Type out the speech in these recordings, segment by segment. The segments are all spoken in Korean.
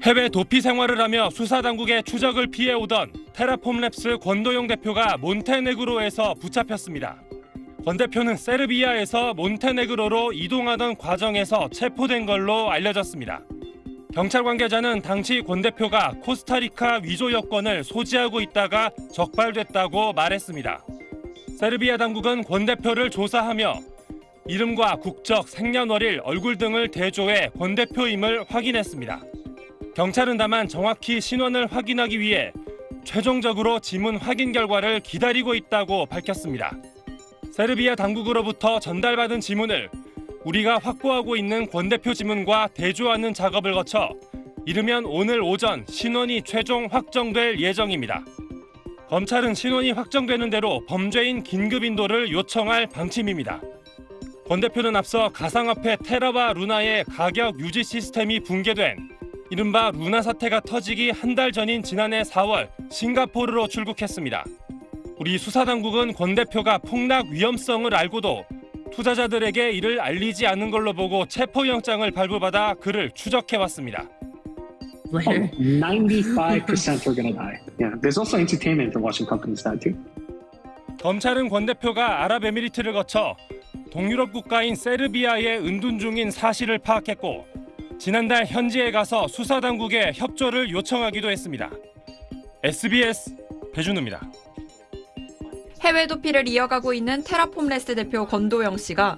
해외 도피 생활을 하며 수사당국의 추적을 피해오던 테라폼랩스 권도영 대표가 몬테네그로에서 붙잡혔습니다. 권 대표는 세르비아에서 몬테네그로로 이동하던 과정에서 체포된 걸로 알려졌습니다. 경찰 관계자는 당시 권 대표가 코스타리카 위조 여권을 소지하고 있다가 적발됐다고 말했습니다. 세르비아 당국은 권 대표를 조사하며 이름과 국적, 생년월일, 얼굴 등을 대조해 권 대표임을 확인했습니다. 경찰은 다만 정확히 신원을 확인하기 위해 최종적으로 지문 확인 결과를 기다리고 있다고 밝혔습니다. 세르비아 당국으로부터 전달받은 지문을 우리가 확보하고 있는 권 대표 지문과 대조하는 작업을 거쳐 이르면 오늘 오전 신원이 최종 확정될 예정입니다. 검찰은 신원이 확정되는 대로 범죄인 긴급 인도를 요청할 방침입니다. 권 대표는 앞서 가상화폐 테라와 루나의 가격 유지 시스템이 붕괴된 이른바 루나 사태가 터지기 한 달 전인 지난해 4월 싱가포르로 출국했습니다. 우리 수사당국은 권 대표가 폭락 위험성을 알고도 투자자들에게 이를 알리지 않은 걸로 보고 체포영장을 발부받아 그를 추적해왔습니다. 95% are gonna die. Yeah, there's also entertainment in watching companies die too. 검찰은 권 대표가 아랍에미리트를 거쳐 동유럽 국가인 세르비아에 은둔 중인 사실을 파악했고 지난달 현지에 가서 수사당국에 협조를 요청하기도 했습니다. SBS 배준우입니다. 해외 도피를 이어가고 있는 테라폼레스 대표 권도영 씨가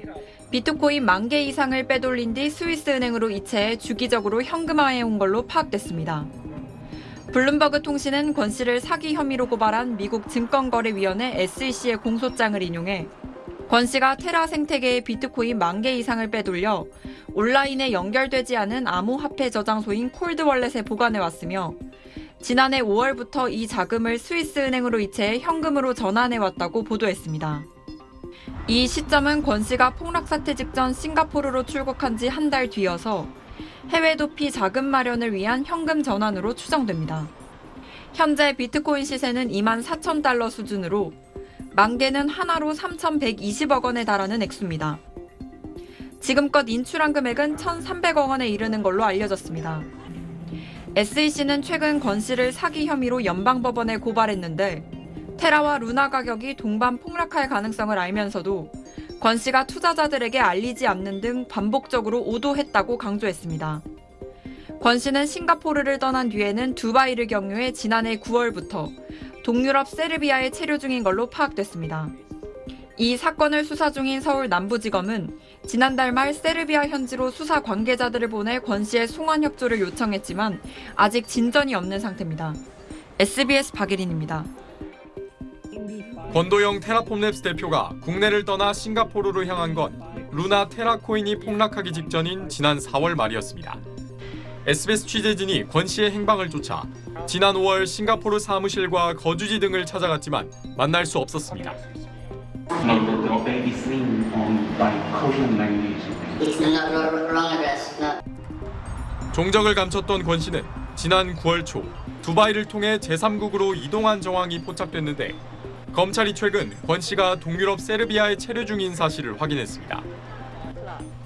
비트코인 10,000개 이상을 빼돌린 뒤 스위스 은행으로 이체해 주기적으로 현금화해온 걸로 파악됐습니다. 블룸버그 통신은 권 씨를 사기 혐의로 고발한 미국 증권거래위원회 SEC의 공소장을 인용해 권 씨가 테라 생태계의 비트코인 10,000개 이상을 빼돌려 온라인에 연결되지 않은 암호화폐 저장소인 콜드월렛에 보관해왔으며 지난해 5월부터 이 자금을 스위스 은행으로 이체해 현금으로 전환해왔다고 보도했습니다. 이 시점은 권 씨가 폭락 사태 직전 싱가포르로 출국한 지 한 달 뒤여서 해외 도피 자금 마련을 위한 현금 전환으로 추정됩니다. 현재 비트코인 시세는 24,000달러 수준으로 10,000개는 하나로 3,120억 원에 달하는 액수입니다. 지금껏 인출한 금액은 1,300억 원에 이르는 걸로 알려졌습니다. SEC는 최근 권 씨를 사기 혐의로 연방법원에 고발했는데 테라와 루나 가격이 동반 폭락할 가능성을 알면서도 권 씨가 투자자들에게 알리지 않는 등 반복적으로 오도했다고 강조했습니다. 권 씨는 싱가포르를 떠난 뒤에는 두바이를 경유해 지난해 9월부터 동유럽 세르비아에 체류 중인 걸로 파악됐습니다. 이 사건을 수사 중인 서울 남부지검은 지난달 말 세르비아 현지로 수사 관계자들을 보내 권 씨의 송환 협조를 요청했지만 아직 진전이 없는 상태입니다. SBS 박예린입니다. 권도영 테라폼랩스 대표가 국내를 떠나 싱가포르로 향한 건 루나 테라코인이 폭락하기 직전인 지난 4월 말이었습니다. SBS 취재진이 권 씨의 행방을 쫓아 지난 5월 싱가포르 사무실과 거주지 등을 찾아갔지만 만날 수 없었습니다. No, baby seen by Korean language. It's not wrong address. No. 종적을 감췄던 권 씨는 지난 9월 초 두바이를 통해 제3국으로 이동한 정황이 포착됐는데 검찰이 최근 권 씨가 동유럽 세르비아에 체류 중인 사실을 확인했습니다.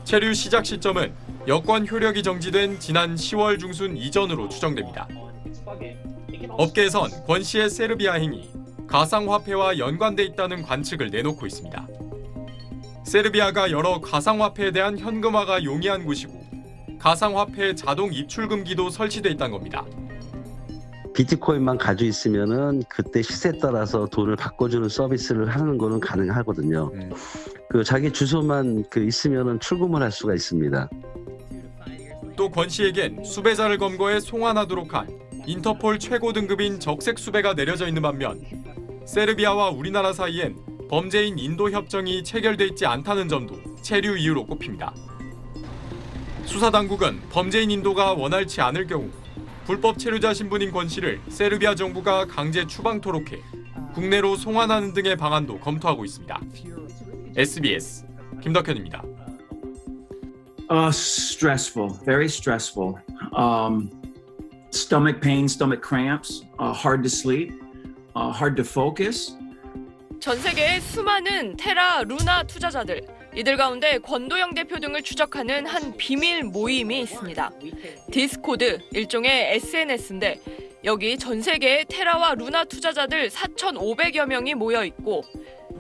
체류 시작 시점은 여권 효력이 정지된 지난 10월 중순 이전으로 추정됩니다. 업계에선 권 씨의 세르비아 행위 가상화폐와 연관돼 있다는 관측을 내놓고 있습니다. 세르비아가 여러 가상화폐에 대한 현금화가 용이한 곳이고 가상화폐 자동 입출금기도 설치돼 있다는 겁니다. 비트코인만 가지고 있으면은 그때 시세에 따라서 돈을 바꿔주는 서비스를 하는 거는 가능하거든요. 그 자기 주소만 있으면은 출금을 할 수가 있습니다. 또 권 씨에겐 수배자를 검거해 송환하도록 한 인터폴 최고 등급인 적색 수배가 내려져 있는 반면 세르비아와 우리나라 사이엔 범죄인 인도 협정이 체결돼 있지 않다는 점도 체류 이유로 꼽힙니다. 수사당국은 범죄인 인도가 원활치 않을 경우 불법 체류자 신분인 권 씨를 세르비아 정부가 강제 추방토록 해 국내로 송환하는 등의 방안도 검토하고 있습니다. SBS 김덕현입니다. Stressful, very stressful. Stomach pain, stomach cramps, hard to sleep, hard to focus. 전 세계의 수많은 테라, 루나 투자자들, 이들 가운데 권도영 대표 등을 추적하는 한 비밀 모임이 있습니다. 디스코드, 일종의 SNS인데 여기 전 세계의 테라와 루나 투자자들 4,500여 명이 모여 있고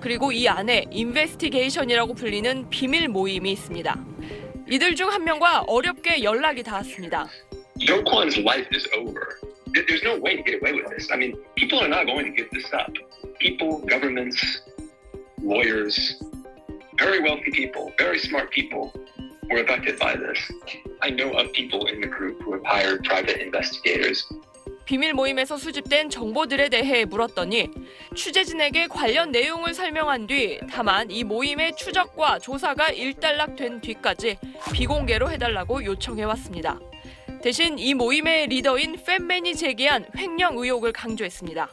그리고 이 안에 인베스티게이션이라고 불리는 비밀 모임이 있습니다. 이들 중 한 명과 어렵게 연락이 닿았습니다. Do Kwon's life is over. There's no way to get away with this. I mean, people are not going to give this up. People, governments, lawyers, very wealthy people, very smart people were affected by this. I know of people in the group who have hired private investigators. 비밀 모임에서 수집된 정보들에 대해 물었더니 취재진에게 관련 내용을 설명한 뒤 다만 이 모임의 추적과 조사가 일단락된 뒤까지 비공개로 해달라고 요청해왔습니다. 대신 이 모임의 리더인 팬맨이 제기한 횡령 의혹을 강조했습니다.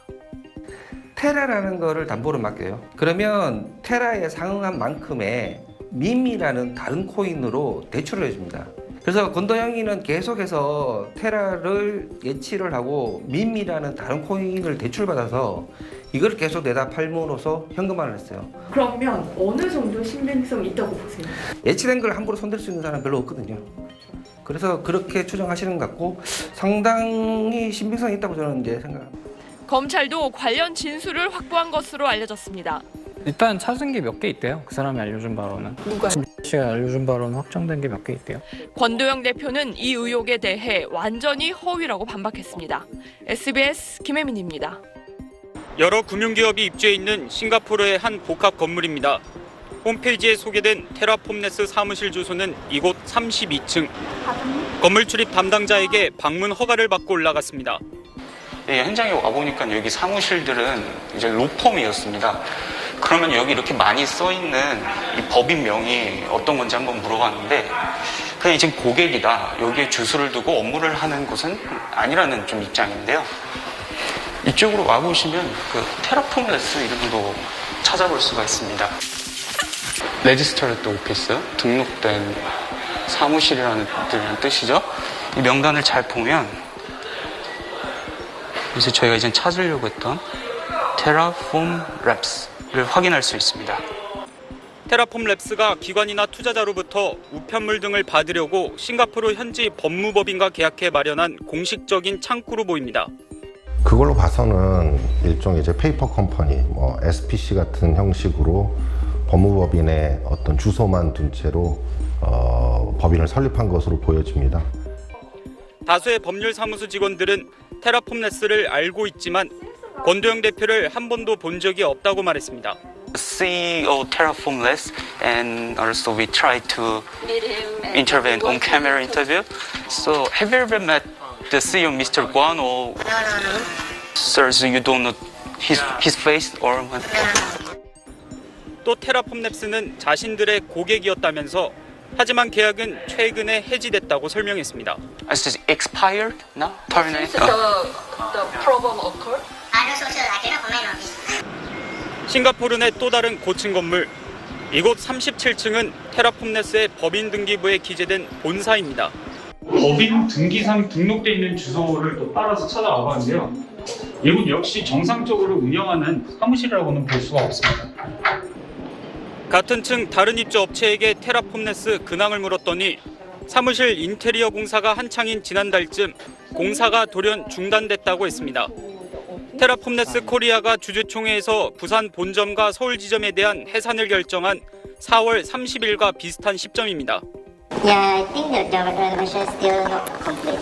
테라라는 거를 담보로 맡겨요. 그러면 테라에 상응한 만큼의 밈이라는 다른 코인으로 대출을 해줍니다. 그래서 권도영이는 계속해서 테라를 예치를 하고 밈이라는 다른 코인을 대출받아서 이걸 계속 내다 팔므로써 현금화를 했어요. 그러면 어느 정도 신빙성이 있다고 보세요? 예치된 걸 함부로 손댈 수 있는 사람 별로 없거든요. 그래서 그렇게 추정하시는 것 같고 상당히 신빙성이 있다고 저는 이제 생각합니다. 검찰도 관련 진술을 확보한 것으로 알려졌습니다. 일단 찾은 게 몇 개 있대요. 그 사람이 알려준 바로는. 누가요? 씨가 알려준 바로는 확정된 게 몇 개 있대요. 권도영 대표는 이 의혹에 대해 완전히 허위라고 반박했습니다. SBS 김혜민입니다. 여러 금융기업이 입주해 있는 싱가포르의 한 복합 건물입니다. 홈페이지에 소개된 테라폼네스 사무실 주소는 이곳 32층. 건물 출입 담당자에게 방문 허가를 받고 올라갔습니다. 네, 현장에 와보니까 여기 사무실들은 이제 로펌이었습니다. 그러면 여기 이렇게 많이 써있는 이 법인명이 어떤 건지 한번 물어봤는데 그냥 지금 고객이다. 여기에 주소를 두고 업무를 하는 곳은 아니라는 좀 입장인데요. 이쪽으로 와보시면 그 테라폼레스 이름도 찾아볼 수가 있습니다. 레지스터드 오피스, 등록된 사무실이라는 뜻이죠. 이 명단을 잘 보면 그래서 저희가 이제 찾으려고 했던 테라폼랩스를 확인할 수 있습니다. 테라폼랩스가 기관이나 투자자로부터 우편물 등을 받으려고 싱가포르 현지 법무법인과 계약해 마련한 공식적인 창구로 보입니다. 그걸로 봐서는 일종의 이제 페이퍼 컴퍼니, 뭐 SPC 같은 형식으로 법무법인의 어떤 주소만 둔 채로 법인을 설립한 것으로 보여집니다. 다수의 법률사무소 직원들은 테라폼레스를 알고 있지만 권도영 대표를 한 번도 본 적이 없다고 말했습니다. CEO Terraformless and also we try to intervene on camera interview. So have you ever met the CEO Mr. Guan or sir, so you don't know his face or what? 또 테라폼랩스는 자신들의 고객이었다면서 하지만 계약은 최근에 해지됐다고 설명했습니다. Is it expired now? Terminated? The problem occurred? 싱가포르 내 또 다른 고층 건물. 이곳 37층은 테라폼네스의 법인 등기부에 기재된 본사입니다. 법인 등기상 등록돼 있는 주소를 또 따라서 찾아와 봤는데요. 이곳 역시 정상적으로 운영하는 사무실이라고는 볼 수가 없습니다. 같은 층 다른 입주 업체에게 테라폼네스 근황을 물었더니 사무실 인테리어 공사가 한창인 지난달쯤 공사가 돌연 중단됐다고 했습니다. 테라폼네스 코리아가 주주총회에서 부산 본점과 서울 지점에 대한 해산을 결정한 4월 30일과 비슷한 시점입니다. Yeah, I think that the renovation is still not complete.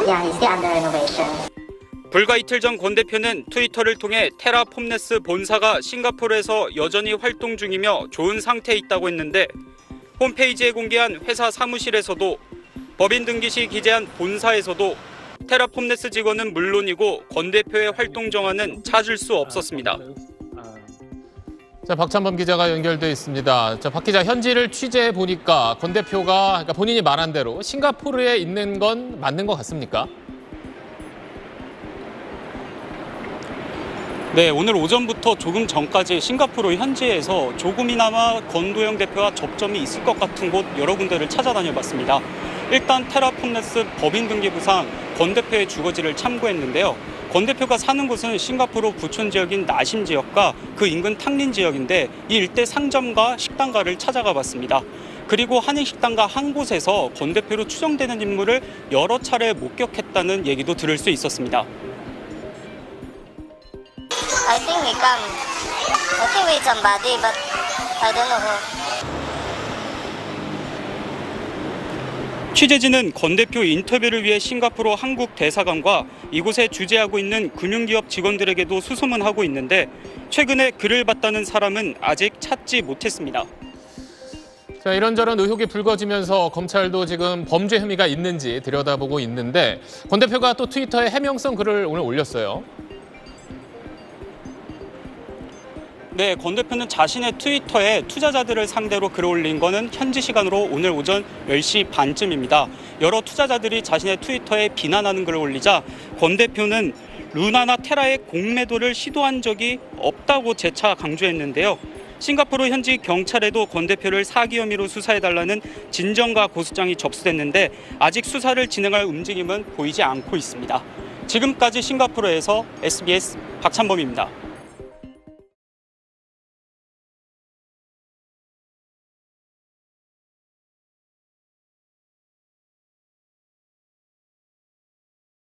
Yeah, it's still under renovation. 불과 이틀 전 권 대표는 트위터를 통해 테라폼네스 본사가 싱가포르에서 여전히 활동 중이며 좋은 상태에 있다고 했는데 홈페이지에 공개한 회사 사무실에서도 법인 등기 시 기재한 본사에서도 테라폼네스 직원은 물론이고 권 대표의 활동 정황은 찾을 수 없었습니다. 자, 박찬범 기자가 연결돼 있습니다. 자, 박 기자, 현지를 취재해 보니까 권 대표가 그러니까 본인이 말한 대로 싱가포르에 있는 건 맞는 것 같습니까? 네, 오늘 오전부터 조금 전까지 싱가포르 현지에서 조금이나마 권도영 대표와 접점이 있을 것 같은 곳 여러 군데를 찾아다녀봤습니다. 일단 테라폼네스 법인 등기부상 권 대표의 주거지를 참고했는데요. 권 대표가 사는 곳은 싱가포르 부촌 지역인 나심 지역과 그 인근 탕린 지역인데 이 일대 상점과 식당가를 찾아가 봤습니다. 그리고 한인 식당가 한 곳에서 권 대표로 추정되는 인물을 여러 차례 목격했다는 얘기도 들을 수 있었습니다. I think he come. I think with somebody, but I don't know who. 취재진은 권 대표 인터뷰를 위해 싱가포르 한국 대사관과 이곳에 주재하고 있는 금융기업 직원들에게도 수소문하고 있는데 최근에 그를 봤다는 사람은 아직 찾지 못했습니다. 자, 이런저런 의혹이 불거지면서 검찰도 지금 범죄 혐의가 있는지 들여다보고 있는데 권 대표가 또 트위터에 해명성 글을 오늘 올렸어요. 네, 권 대표는 자신의 트위터에 투자자들을 상대로 글을 올린 거는 현지 시간으로 오늘 오전 10시 반쯤입니다. 여러 투자자들이 자신의 트위터에 비난하는 글을 올리자 권 대표는 루나나 테라의 공매도를 시도한 적이 없다고 재차 강조했는데요. 싱가포르 현지 경찰에도 권 대표를 사기 혐의로 수사해달라는 진정과 고소장이 접수됐는데 아직 수사를 진행할 움직임은 보이지 않고 있습니다. 지금까지 싱가포르에서 SBS 박찬범입니다.